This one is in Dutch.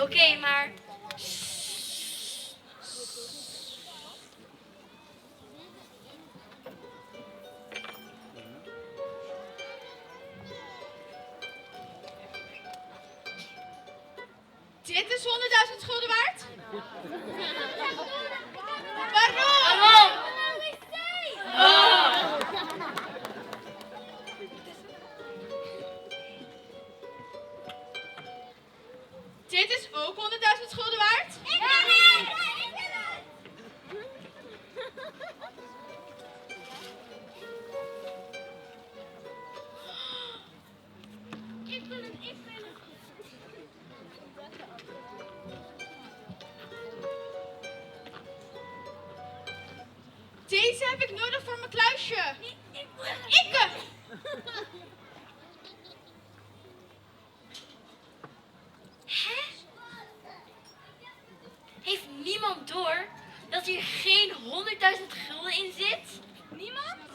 Oké, maar... Dit is 100.000 gulden waard? Waarom? Waarom? Dit is ook 100.000 gulden waard? Ik wil het. Deze heb ik nodig voor mijn kluisje. Ikke! Hè? Heeft niemand door dat hier geen 100.000 gulden in zit? Niemand?